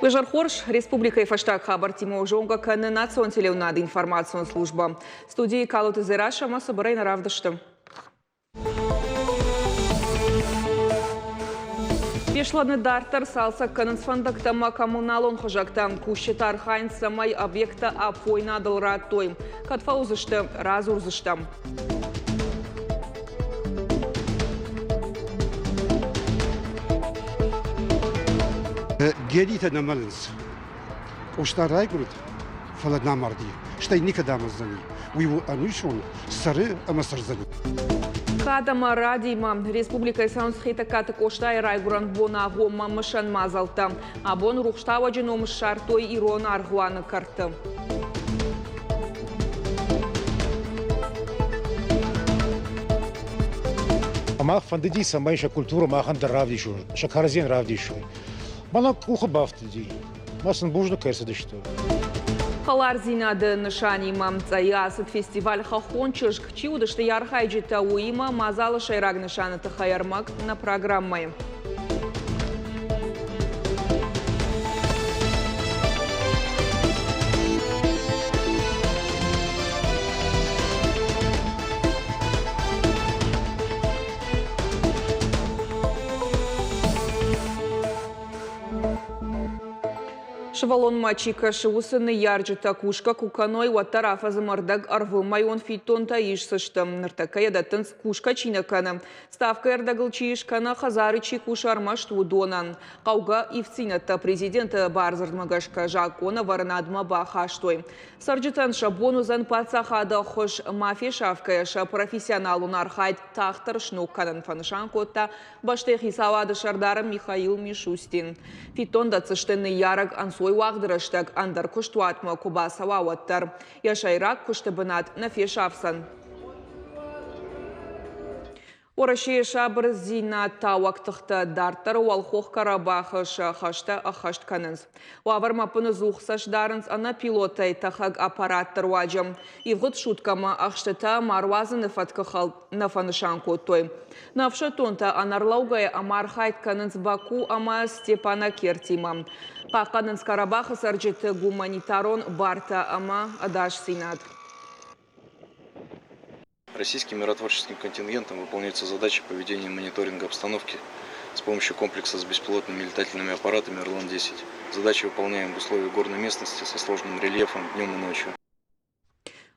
Выжархорш, Республика Ифаштаг Хабар Тимо Жонга Каннацион Телеунада информационная служба. Студии Калуты Зираша Масабарей Наравдаштым. Пешладный дартер салса канцфандактама коммуналон хожактам кущетар хайн самай объекта апойнадал ратойм. Катфаузыштым, разурзыштым. Гелита намалинс. Оштарай гурт фалад намарди. Штай никогда маздани. Уйву анушон сары амасарзани. Кадама радима Республика Исаунсхита ката коштай райгуран бона гома мышан мазалта. Абон рухштава джином шартой ирон аргуана карта. Амах фандиди самайша культура махан даравдишу. Шакарзен равдишу. Бана куха бафтиди. Масан бужна керсадишто. Халар зинады нышани мамцаясыт фестиваль хахончышк чиудышты ярхайджита уима мазалы шайраг нышаны тахаярмак на программой. Шавалон мачика шиусыны ярджита кушка куканой уаттарафа замардаг арвы майон фитон таиш сыштым. Ныртака ядатынс кушка чинакана. Ставка ярдагыл чиишкана хазарычи кушармаш тудонан. Кауга ивцината президента барзардмагашка жакона варнадма бахаштой. Сарджитан шабонузан пацахада хош мафия шавкаяша профессионалун архайт тахтар шнукканан фанышанкота баште хисавады шардарым Михаил Мишустин. Фитон дацыштыны яраг ансой уагдырыштак андар куштуатма кубаса вауаттар. Яшайрак куштыбынат нафешавсан. Ораши шабыр зина тауактықты дартар уалхох карабахыш хашта ахашт канынс. Уавар мапыны зухсаш дарынс ана пилотай тахаг аппараттар ваджам. Ивгыт шуткама ахштата марвазы нафаткахал нафанышан коттой. Навшатонта анарлаугай амархайт канынс Баку ама Степана Кертима. Пақанынс Карабаха сарджеты гуманитарон барта ама адаш синат. Российским миротворческим контингентом выполняется задача по ведению мониторинга обстановки с помощью комплекса с беспилотными летательными аппаратами «Орлан-10». Задачи выполняем в условиях горной местности со сложным рельефом днем и ночью.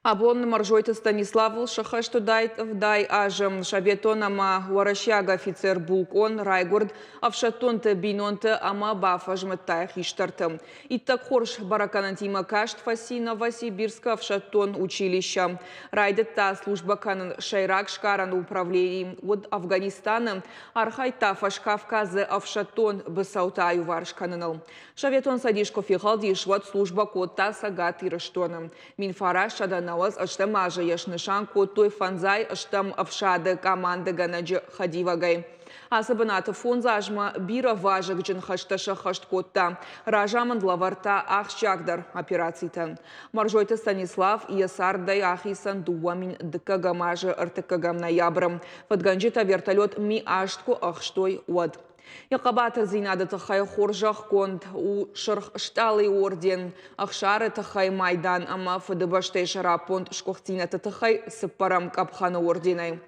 Абон маржойты Станиславл шахашту дайт вдай ажам шабетон ама уарашяга офицер булкон райгорд авшатонты бинонты ама бафажмыттай хиштартым. Иттак хорш бараканантима кашт фаси Новосибирска авшатон училища. Райдетта служба канын шайрак шкаран управлений от Афганистана архайта фашкавказы авшатон бысаутаю варшканыныл. Шабетон садишко фихалдиш вот служба котта сагат ирыштоным. Минфара шадана Nawaz aştam aja yaşnışan kotoy fanzay aştam afşadı команды ганаджы хадивагай. Асабынаты фонзажма бира важык джин хашташа хашт котта. Ражамын лаварта ахшчагдар операцийтан. Маржойты Станислав ясардай ахисан дуамин дыкагамажы ыртыкагам ноябрым. Фадганджита вертолет ми аштку ахштой уад. Якабата зинады тахай хоржах конт у шархшталый орден, ахшары тахай майдан, ама фадыбаштай шарапонт шкохтинаты тахай сыппарам капханы орденай.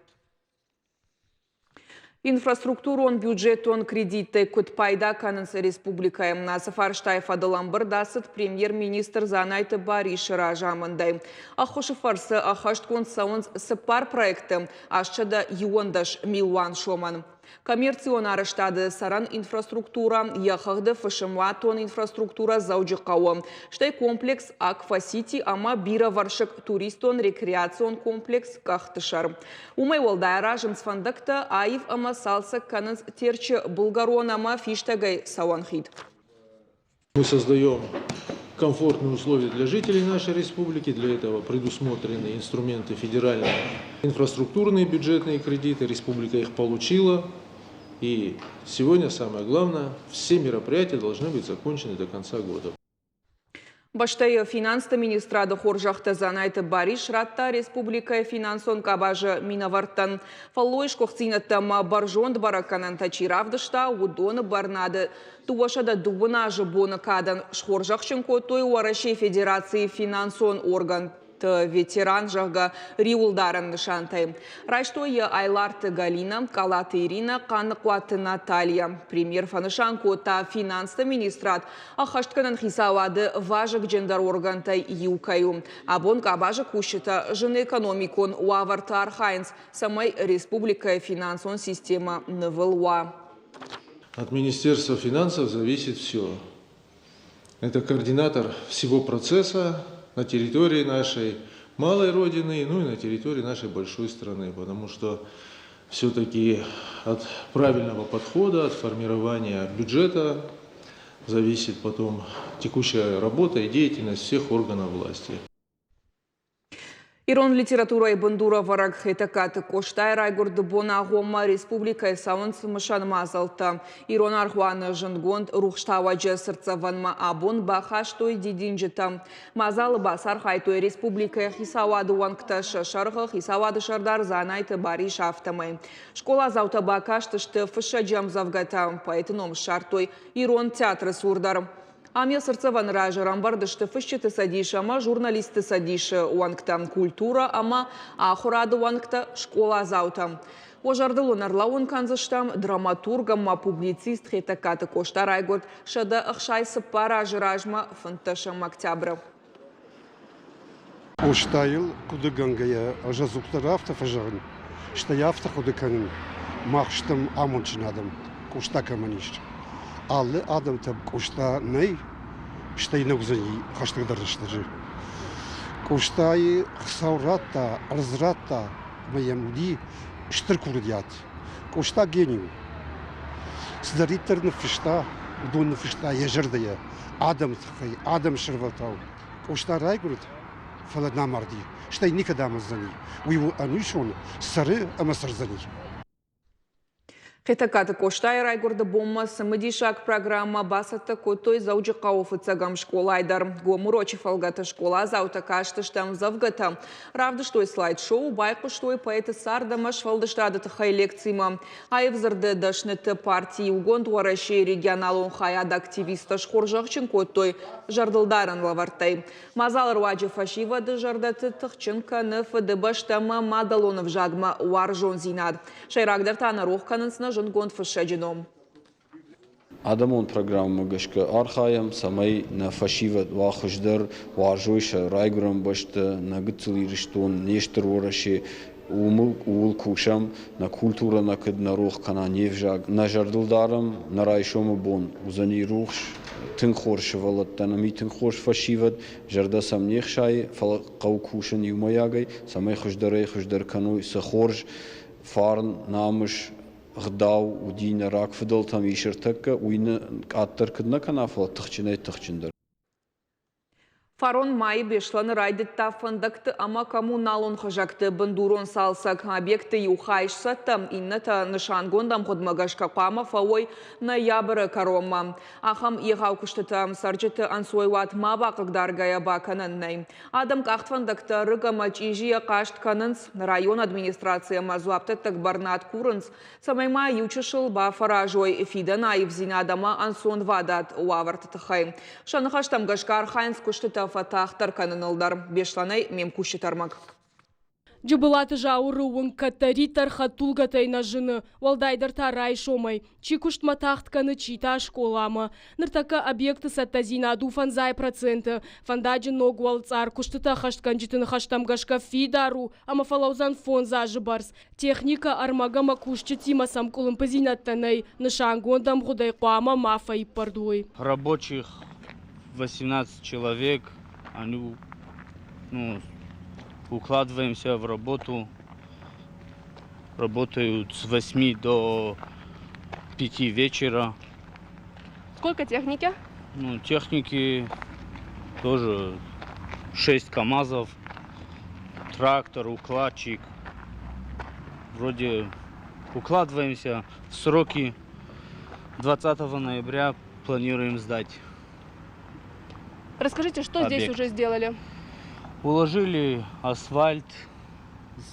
Инфраструктурон бюджетон кредиты кутпайда канынс республикаем на сафарштай фадаламбыр дасыт премьер-министр занайты Бариш Ражамындай. Ахошы фарсы ахашткон саунс сыппар проекты ашчада юондаш милуан шоман. Коммерцион арыштады саран инфраструктура, яхагды фашымватон инфраструктура заужықауы. Штай комплекс Акфасити ама бира варшык туристон рекреацион комплекс кахтышар. Умай олдайра жымсфандакта айв ама салса канынс терчі Булгарон ама фиштагай сауанхид. Мы создаем комфортные условия для жителей нашей республики. Для этого предусмотрены инструменты федеральные, инфраструктурные бюджетные кредиты. Республика их получила. И сегодня самое главное, все мероприятия должны быть закончены до конца года. Баштай финанс министрады хоржақты занайты Бариш Ратта республика финансон кабажы минаварттан. Фаллойш кохцинаттама баржонд бараканан тачиравдышта удоны барнады. Туашада дубына жыбоны кадан шхоржақшын котой Уарашей Федерации финансон орган. Ветеран жағы риулдарын нышантай. Райштойы Айларты Галина, Калаты Ирина, Қанықуаты Наталья. Премьер фанышан кота финансты министрат ахаштканын хисавады важық джендар органтай юкаю. Абон кабажы кушыта жын экономикон уаварты архайнс самай республика финансон система нывылуа. От Министерства финансов зависит все. Это координатор всего процесса на территории нашей малой родины, ну и на территории нашей большой страны, потому что все-таки от правильного подхода, от формирования бюджета зависит потом текущая работа и деятельность всех органов власти. Ирон литература и бандура вараг хетакаты коштай райгурды бона гома республика саунс мышан мазалта. Ирон архуаны жынгонд рухштаваджы сырцаванма абон бахаштой дидинжита. Мазалы басар хайтой республика хисавады вангташы шарғы хисавады шардар занайты бари шафтамай. Школа заута бакаштышты фыша джамзавгата поэтоном шартой Ирон театры сурдар. Амя сырцаван ража рамбардышты фыщеты садиша, ама журналисты садиша уангта культура, ама ахурады уангта школа заута. Ожарды нарлауын канзыштам драматургам ма публицист хетакаты кошта райгорд шада ахшай сыппа ражма фанташам октября. Оштайл куды гангая жазуктарафта фажарн. Штаяфта куды канын. Махштам амунчинадам. Кошта каманишт. Аллы адам таб кошта ней, штай наузани хаштагдарыштажы. Коштай хсауратта, разратта, маямуди, штыр курдят. Кошта гению. Сдариттер на фишта, удон на фишта, ежердая. Адам тхай, адам шерватау. Кошта райгурд, фаладна марди. Штай никогда мазани. У его ануишон сары амасарзани. Хетакаты коштай райгорды бомма самыдишак программа басата котой зауджи кауфы цагам школайдар. Гомурочи фалгата школа заута каштыштам завгата. Равдыштой слайд-шоу байқыштой поэты сардамаш фалдыштадыты хай лекцима. Айвзырды дашныты партии угонд уарашей регионалон хаяд активиста шхоржақчын котой жардылдарын лавартай. Мазал руаджи фашивады жардаты тықчынка ныфыды баштама мадалонов жагма уаржон зинад. Шайрагдартаны рухканынсына жынгонд фашаджином. Адамон программа гашка архаям самай на фашива вахждар варжойша райгурам башта на гцули риштон нештер вораши ул кушам на культура на кад на рух кана невжаг на жардылдарам на райшому бон узани рухш тынхорш валаттана ми тынхорш фашиват жарда сам нехшай фал каукушен юмаягай самай хуждар кануй сахорж фарн намыш Гдау удина рак фидал там ишертака уйна аттар кдна канафла тахчинай тахчиндар. Фарон май бешланы райдытта фандакты ама коммуналон хажакты бандурон салсак объекты юхайшсатам инната нышангондам ходмагашка пама фауой ноябрь карома. Ахам ехаукыштытам сарджыты ансуйват маба кагдаргая бакананнай. Адам кахт фандакты рыгамач ижия кашт канынс район администрация мазуапты так барнат курынс. Самайма ючышыл ба фаражой фидана и взинадама ансон вадат уавартытыхай. Шанахаштам гашкар хайнс куштыта фатахтар канынылдар бешланай мемкуши тармак. Джабылаты жауры уынкатари тархатулгатай на жыны, валдайдар тарай шомай, чикушт матахтканы чита школамы. Ныртака объекты саттазина аду фанзай проценты, фандаджи ногуал цар, куштыта хаштканджитын хаштамгашка фидару, ама фалаузан фон зажы барс. Техника армагама кушчы тима самкулым позинаттанай, нышангондам худай куама мафа и пардуй. Рабочих 18 человек, они, укладываемся в работу, работают с 8 до 5 вечера. Сколько техники? Техники тоже 6 КАМАЗов, трактор, укладчик. Вроде укладываемся в сроки. 20 ноября планируем сдать. Расскажите, что здесь Объект. уже сделали? Уложили асфальт,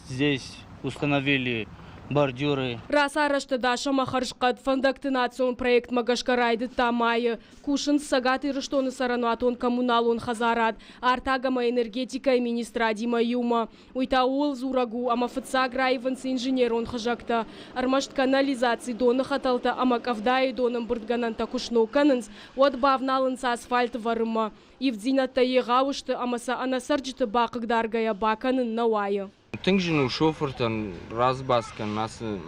здесь установили бордюры. Расарашты даша махаршкат фондактинацион проект магашкарайды тамайы. Кушын сагат ирыштоны сарануатон коммуналон хазарат. Артагама энергетика министра Дима Юма. Уйтаул зурагу ама фыцаграеванцы инженерон хажакта. Армашт канализации дона хаталта ама кавдаи доном бырдгананта кушно канынс. Вот бавналынса асфальт варыма. Ивдзината егавышты амаса анасарджыты бақыгдаргая баканын навайы. Тыңжын шофертан разбаскан насы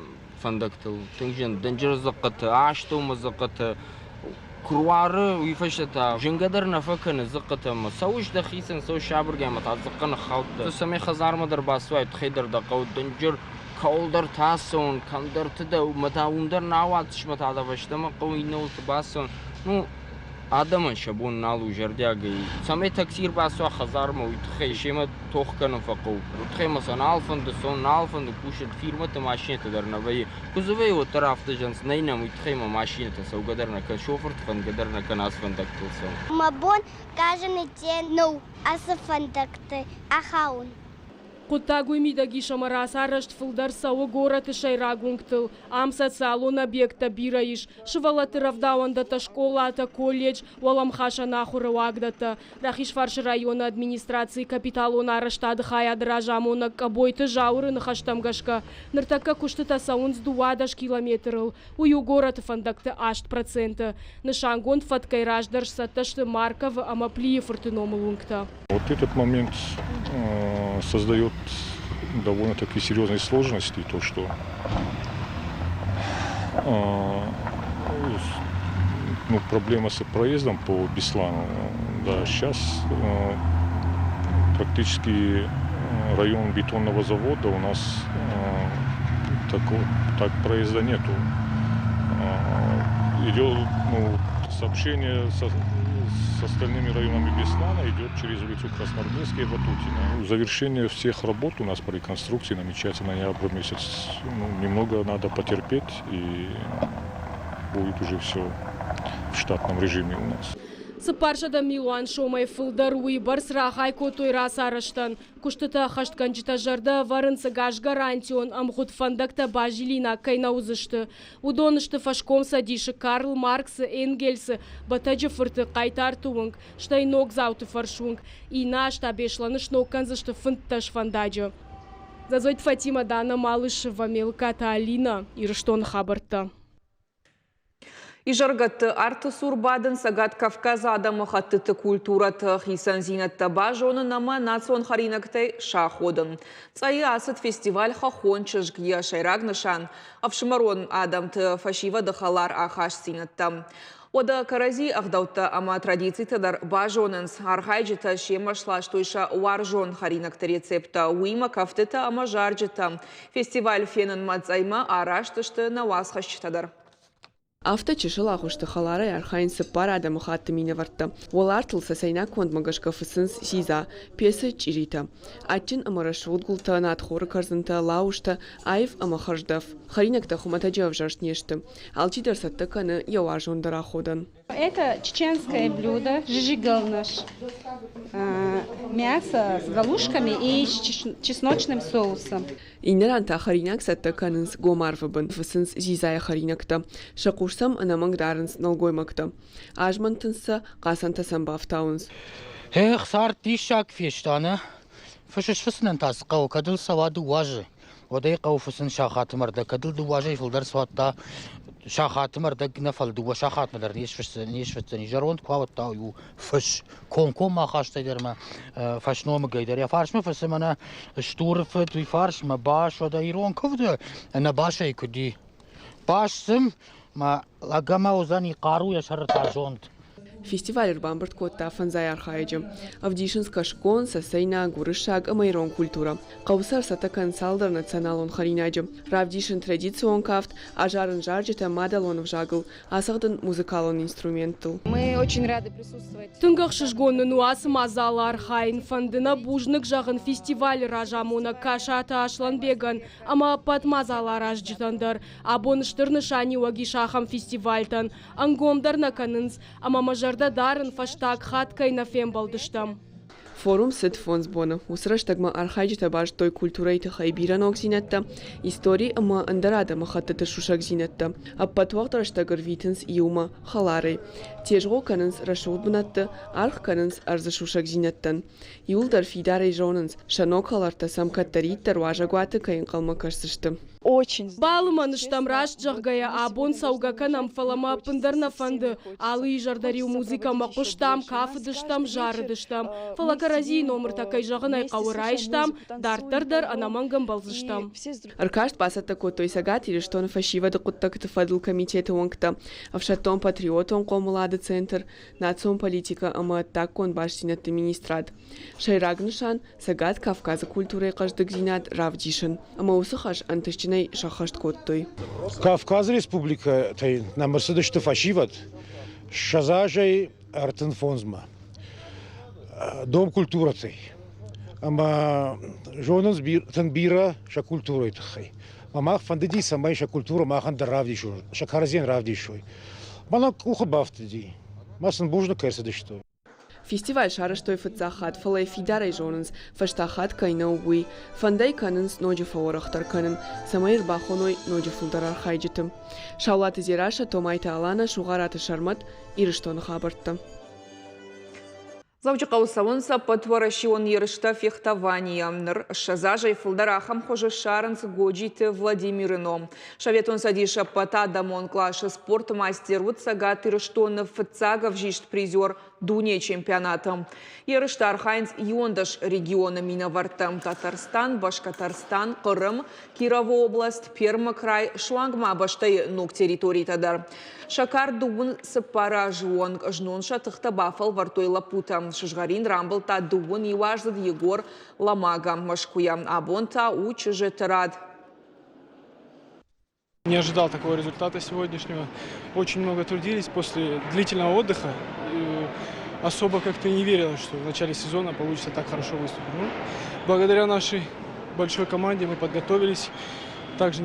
фандактыл. Тыңжын дэнжер заққаты, ашты умы заққаты, круары уйфашата. Жынгадар нафаканы заққаты ма. Сауыш да хисан, сауыш шабыргай ма та заққаны қалды. Саме хазармадар басуай, тхайдар да қауд дэнжер каулдар тасон, камдар тыда, мата умдар наватыш мата да ваштама қауйны улты басон. Ну, адаман шабун налу жардягай. Саме таксир басуа хазарма уйтхай шема тохканы фақау. Утхай масан алфанды сон алфанды кушат фирмата машинета дарнавай. Кузовей вот тарафты жанс найнам уйтхай ма машинета саугадарна кан шофер тхангадарна кан асфандактылсан. Мабон каждый день ну асфандакты ахаун. Кутагуй мидаги шамарасарашт фылдар сауы город и шайрагунгтыл. Ам социалон объекта бираиш. Шывалаты равдауандата школата, колледж, уаламхаша нахура вагдата. Рахиш фарш района администрации капиталон араштады хая дражамона кабойты жауры нахаштамгашка. Ныртака куштыта саунц дуадаш километрл. Ую город фандакты 8%. Нышангон фаткай раждарш саташты марков амаплии фортыномылунгта. Вот этот момент создает довольно-таки серьезные сложности, то что проблема с проездом по Беслану, да, сейчас практически район бетонного завода у нас так проезда нету. Идет сообщение с остальными районами Беслана идет через улицу Красноармейская и Ватутина. Завершение всех работ у нас по реконструкции намечается на ноябрь месяц. Немного надо потерпеть, и будет уже все в штатном режиме у нас. Сыпаршада Милуан шомай фылдар уйбар срахай котой расарыштан. Куштыта хаштканчыта жарда варынцы гаш гарантион амхут фандакта бажилина кайнаузышты. Удонышты фашком садиши Карл Маркс, Энгельс, батаджы фырты кайтар туынг, штайнок зауты фаршунг. И наш табешланыш ноканзышты фынтташ фандаджы. Зазойт Фатима Дана Малышева, Мелката Алина, Ирштон Хабарта. Ижаргат арты сурбадын сагат Кавказа адамы хаттыты культураты хисан зинатта бажоны нама национ харинактай шаходын. Цайы асыт фестиваль хахон чыжгия шайраг нышан. Авшымарон адамты фашива дыхалар ахаш зинатта. Ода карази ахдаута ама традициядар бажонынс архайджита шемашлаш тойша уаржон харинакта рецепта уима кафтыта ама жарджита. Фестиваль фенын мадзайма араштышты навасхащитадар. Авто чешила хушты халары архайнсы пара адамы хатты миневарты. Ол артылса сайна конд магашка фысынс сиза, песы чирита. Ачын амарашвуд гулта надхоры карзынта лаушта айв амахаждав. Харинакта хуматаджав жаршт нешты. Алчидар саттаканы яваржон дараходан. Это чеченское блюдо, жижигал наш. Мясо с галушками и чесночным соусом. Инеранта харинак саттаканынс гомарвабын фысынс зизая харинакта. Шакурсам анамангдарынс налгоймакта. Ажмантынса қасантасан бафтаунс. Эх, сар тишак фештаны. Фышыш фысынан тасқау кадыл савады уажы. Одай қау фысын шахатымарда кадыл дуажы фылдар сватта. Шахатымарда гнафалдуа шахатмадар нешфысын жаронт кваватта ю фыш конком махаштайдерма фашнома гайдар. Я фаршма фысымана штурфет ви фаршма баш ода ирон ковды на башай куди. Башсым ма лагама узани қару яшар тажонт. Фестиваль Бамбарт Котта фанзай архайджы. Авдишинска шкон сасайна гурышаг амайрон культура. Каусар сатакан салдар националон харинайджы. Равдишин традицион кафт, а жарын жарджита мадалон в жагл, асахдын музыкалон инструментал. Мы очень рады присутствовать. Тынгах шишгонны нуасы мазала архайн фандына бужнык жағын фестиваль ражамуна кашата ашланбеган, ама пат мазала ражджитандар. Абоныштыр нышани уаги шахам фестивальтан. Ангомдар наканынс, ама мажар жарда дарын фаштаг хаткай на фембалдыштам. Форум сыт фонс боны. Усраштагма архайджи табаш той культурой тахай биранок зинетта, истории ама андарада махаттата шушак зинетта, а патуақтараштагар витенс иума халары. Тежго канынс рашуд бунатты, арх канынс арза шушак зинеттан. Юлдар фидарей жонынс, шанок халарта самкаттарит тарважа гуаты кайын қалма карсышты. Очень. Балыманыштам раш жағгая абон саугаканам фалама пындарна фанды, алы жардариу музыка мақуштам, кафыдыштам, жарыдыштам. Фалакарази номер такай жағынай қауырайштам, дартардар анамангам балзыштам. Аркашт пасата котой сагат или что на фашивада куттакта фадл комитета онкта, а в шатом патриотом комулада центр, национ политика ама таккон баштинат министрат. Шайрагнышан сагат Кавказа культурой каждый гзинат равдишин, ама усахаш антышчина шахашт коттой. Кавказ республика тай намырсыдышты фашиват, шазажай артынфонзма. Дом культура тай. Ама жонын тынбира ша культура тахай. Мамах фандыди самай ша культура махан да равдишой, ша каразен равдишой. Мана куха бафтыди. Масын бужны кэрсыдыштой. Фестиваль шараштой фатзахат фалай фидарай жонынс, фаштахат кайна угуи, фандай канынс ноджи фаорахтар канын, самайр бахоной ноджи фулдар архайджитым. Шаулаты зираша томайта алана шугараты шармат ирыштоны хабартты. Завчы қаусауынса патварашион ерышта фехтования. Ныр шазажай фылдарахам хожы шарынс годжиты Владимирыно. Шаветон садиша пата дамон клашы спорт мастерут сагат ирыштоны фыцагов жишт призер дуне чемпионатом. Ерышта архайнс юндаш региона Миновартам, Татарстан, Башкатарстан, Кырым, Кирова область, Пермь край, Шуангма баштай нук территорий тадар. Шакар дуын сыпара жуонг жнунша тыхтабафал вартой лапута. Шишгарин рамбл та дуын иважзад Егор Ламага машкуя. Абон та учеже тарад. Не ожидал такого результата сегодняшнего. Очень много трудились после длительного отдыха. И особо как-то не верилось, что в начале сезона получится так хорошо выступить. Ну, благодаря нашей большой команде мы подготовились. Также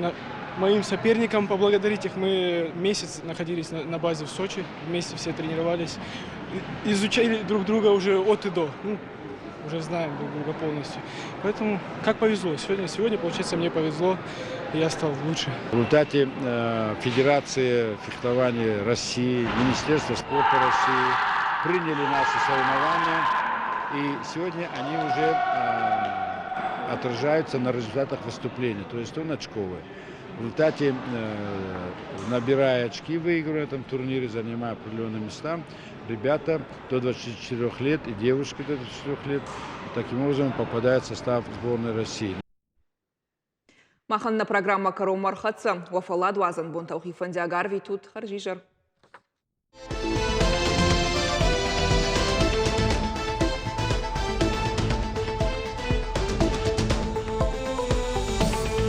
моим соперникам поблагодарить их. Мы месяц находились на базе в Сочи. Вместе все тренировались. Изучали друг друга уже от и до. Ну, уже знаем друг друга полностью. Поэтому как повезло. Сегодня, получается, мне повезло, и я стал лучше. В результате Федерации фехтования России, Министерства спорта России приняли наши соревнования. И сегодня они уже отражаются на результатах выступления. То есть он очковый. В результате, набирая очки, выигрывая в этом турнире, занимая определенные места, ребята до 24 лет и девушки до 24 лет таким образом попадают в состав сборной России. Маханна программа «Каром Мархатса» Уафалад Вазан Бонтаухи Фандиагар Витут Харжижар.